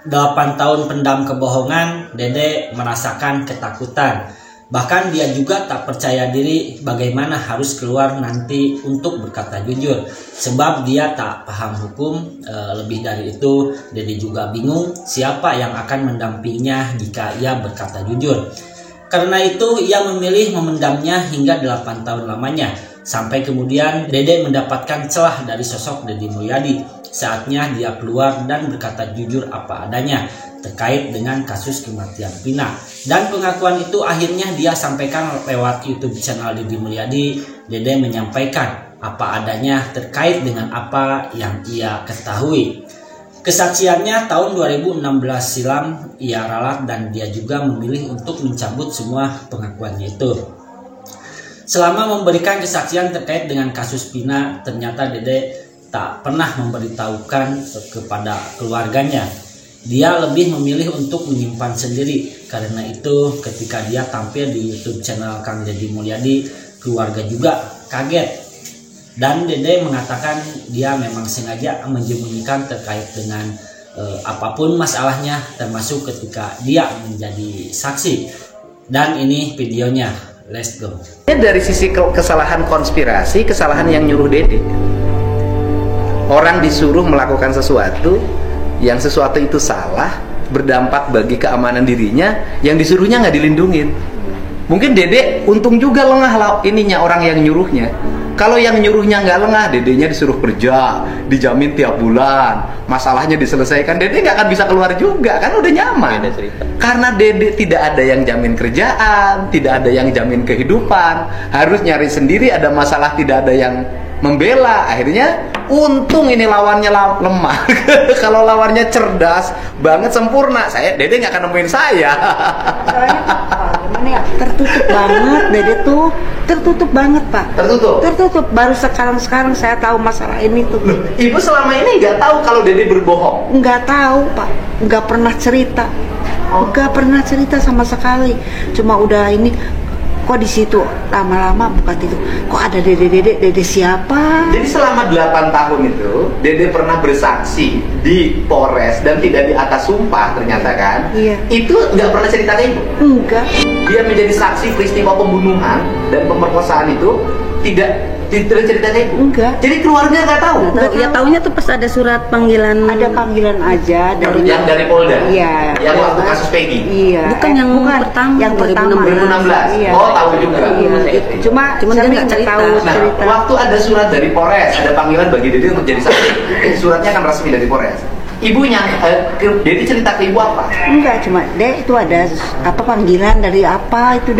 8 tahun pendam kebohongan, Dede merasakan ketakutan. Bahkan dia juga tak percaya diri bagaimana harus keluar nanti untuk berkata jujur. Sebab dia tak paham hukum, lebih dari itu Dede juga bingung siapa yang akan mendampinginya jika ia berkata jujur. Karena itu ia memilih memendamnya hingga 8 tahun lamanya. Sampai kemudian Dede mendapatkan celah dari sosok Deddy Mulyadi. Saatnya dia keluar dan berkata jujur apa adanya terkait dengan kasus kematian Vina. Dan pengakuan itu akhirnya dia sampaikan lewat YouTube channel Deddy Mulyadi. Dede menyampaikan apa adanya terkait dengan apa yang ia ketahui. Kesaksiannya tahun 2016 silam ia ralat dan dia juga memilih untuk mencabut semua pengakuannya itu. Selama memberikan kesaksian terkait dengan kasus Vina, ternyata Dede tak pernah memberitahukan kepada keluarganya. Dia lebih memilih untuk menyimpan sendiri. Karena itu ketika dia tampil di YouTube channel Kang Deddy Mulyadi, keluarga juga kaget. Dan Dede mengatakan dia memang sengaja menyembunyikan terkait dengan apapun masalahnya, termasuk ketika dia menjadi saksi. Dan ini videonya, let's go. Dari sisi kesalahan konspirasi, kesalahan yang nyuruh Dede. Orang disuruh melakukan sesuatu, yang sesuatu itu salah, berdampak bagi keamanan dirinya, yang disuruhnya nggak dilindungin. Mungkin Dede untung juga lengah lah ininya orang yang nyuruhnya. Kalau yang nyuruhnya nggak lengah, Dedenya disuruh kerja, dijamin tiap bulan, masalahnya diselesaikan, Dede nggak akan bisa keluar juga, kan udah nyaman. Karena Dede tidak ada yang jamin kerjaan, tidak ada yang jamin kehidupan, harus nyari sendiri, ada masalah tidak ada yang membela, akhirnya untung ini lawannya lemah. Kalau lawannya cerdas banget, sempurna, Dede nggak akan nemuin saya. Gimana ya, tertutup banget Dede tuh, tertutup banget Pak. Tertutup, baru sekarang saya tahu masalah ini tuh. Loh, Ibu selama ini nggak tahu kalau Dede berbohong? Nggak tahu Pak, nggak pernah cerita, nggak pernah cerita sama sekali. Cuma udah ini, kok di situ lama-lama buka itu, kok ada Dede siapa? Jadi selama 8 tahun itu Dede pernah bersaksi di Polres dan tidak di atas sumpah ternyata kan? Iya. Itu nggak pernah cerita ke Ibu? Enggak. Dia menjadi saksi peristiwa pembunuhan dan pemerkosaan itu tidak cerita ke Ibu? Enggak. Jadi keluarga nggak tahu? Ya taunya tuh pas ada surat panggilan. Ada panggilan aja dari yang dari Polda? Iya. Yang waktu kasus Peggy? Iya. Bukan yang pertama. Yang pertama. 2016? Iya. Oh, tahu juga. Iya. Cuma dia nggak cerita. Nah, waktu ada surat dari Polres, ada panggilan bagi Dede untuk jadi saksi. Suratnya kan resmi dari Polres. Ibunya, Dede cerita ke Ibu apa? Enggak, cuma itu ada apa panggilan dari apa itu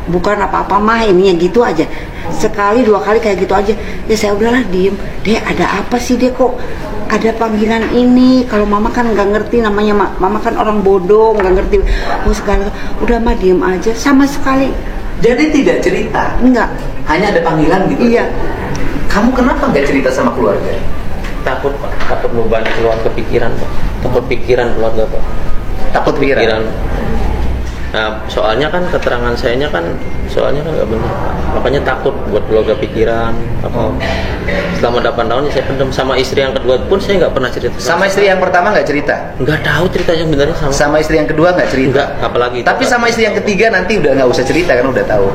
bukan apa-apa mah, ininya gitu aja. Sekali 2 kali kayak gitu aja. Ya saya udahlah diem. Ada apa sih kok ada panggilan ini? Kalau mama kan nggak ngerti namanya, mama kan orang bodoh nggak ngerti. Segala udah mah diem aja sama sekali. Jadi tidak cerita? Enggak. Hanya ada panggilan gitu? Iya. Kamu kenapa nggak cerita sama keluarga? Takut Pak, takut beban keluarga pikiran Pak, takut pikiran keluarga Pak, takut pikiran. Nah soalnya kan keterangan sayanya kan soalnya kan nggak benar Pak, makanya takut buat keluarga pikiran. Selama 8 tahun saya pendam. Sama istri yang kedua pun saya nggak pernah cerita. Sama istri yang pertama nggak cerita? Nggak tahu ceritanya sebenarnya. Sama istri yang kedua nggak cerita? Nggak, apalagi. Tapi sama istri yang ketiga nanti udah nggak usah cerita kan udah tahu.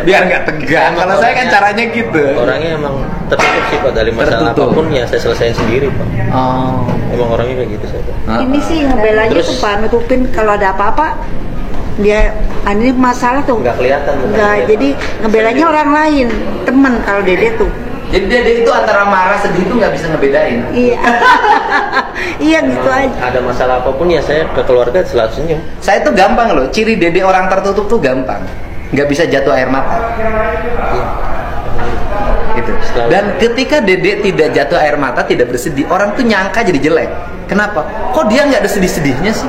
Biar nggak tegang. Kalau saya kan caranya gitu. Orangnya emang tertutup sih Pak, dari masalah apapun ya saya selesaiin sendiri Pak. Oh. Emang orangnya kayak gitu saya Pak. Ini sih ngebelanya tuh Pak, nutupin kalau ada apa-apa. Dia ini masalah tuh nggak kelihatan. Nggak, jadi ngebelanya orang lain, teman kalau Dede tuh. Jadi Dede itu antara marah sedih itu nggak bisa ngebedain. Iya. Iya gitu aja. Ada masalah apapun ya saya ke keluarga selalu senyum. Saya tuh gampang loh, ciri Dede orang tertutup tuh gampang. Nggak bisa jatuh air mata. Gitu. Dan ketika Dede tidak jatuh air mata, tidak bersedih, orang tuh nyangka jadi jelek. Kenapa? Kok dia nggak ada sedih-sedihnya sih?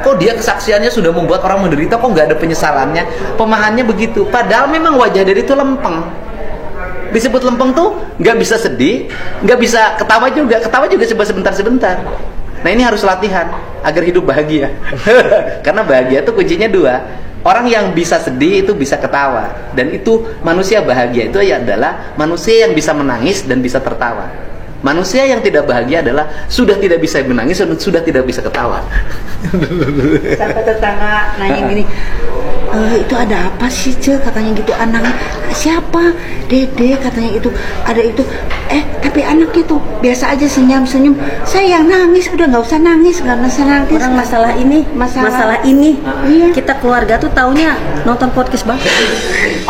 Kok dia kesaksiannya sudah membuat orang menderita, kok nggak ada penyesalannya? Pemahamannya begitu. Padahal memang wajah Dede itu lempeng. Disebut lempeng tuh nggak bisa sedih, nggak bisa ketawa juga coba sebentar-sebentar. Nah ini harus latihan agar hidup bahagia. Karena bahagia tuh kuncinya 2. Orang yang bisa sedih itu bisa ketawa, dan itu manusia bahagia itu adalah manusia yang bisa menangis dan bisa tertawa. Manusia yang tidak bahagia adalah sudah tidak bisa menangis dan sudah tidak bisa ketawa. Sampai tetangga nanya gini, itu ada apa sih Ce, katanya gitu anaknya. Siapa? Dede katanya itu. Ada itu. Tapi anaknya tuh biasa aja senyum-senyum. Saya yang nangis, udah nggak usah nangis, nggak usah nangis. Orang masalah ini Iya. kita keluarga tuh taunya nonton podcast banget.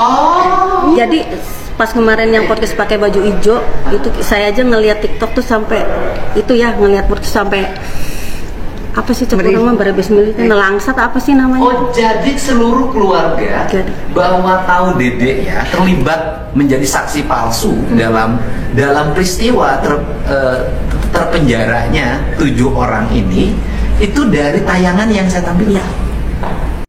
Oh. Jadi pas kemarin yang podcast pakai baju hijau itu saya aja ngelihat TikTok tuh sampai itu ya, ngelihat podcast sampai apa sih coba nama berebes milik nelangsat apa sih namanya? Oh, jadi seluruh keluarga bahwa tahu Dede ya terlibat menjadi saksi palsu dalam peristiwa terpenjaranya 7 orang ini itu dari tayangan yang saya tampilkan.